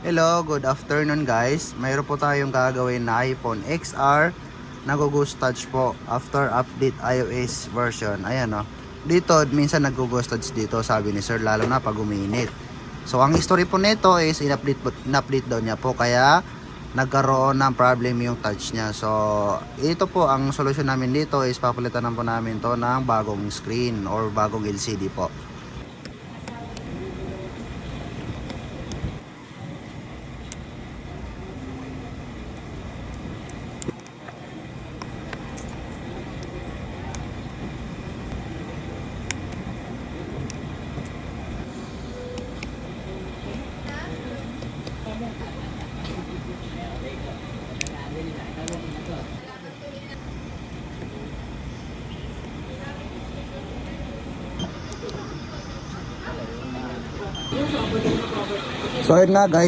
Hello, good afternoon guys. Mayroon po tayong gagawin na iPhone XR nag-ghost touch po after update iOS version. Ayan o. Dito, minsan nag-ghost touch dito, sabi ni sir, lalo na pag uminit. So, ang history po nito is in-update daw niya po, kaya nagkaroon ng problem yung touch niya. So, ito po, ang solusyon namin dito is papalitan na po namin to ng bagong screen or bagong LCD po. So ayun nga guys,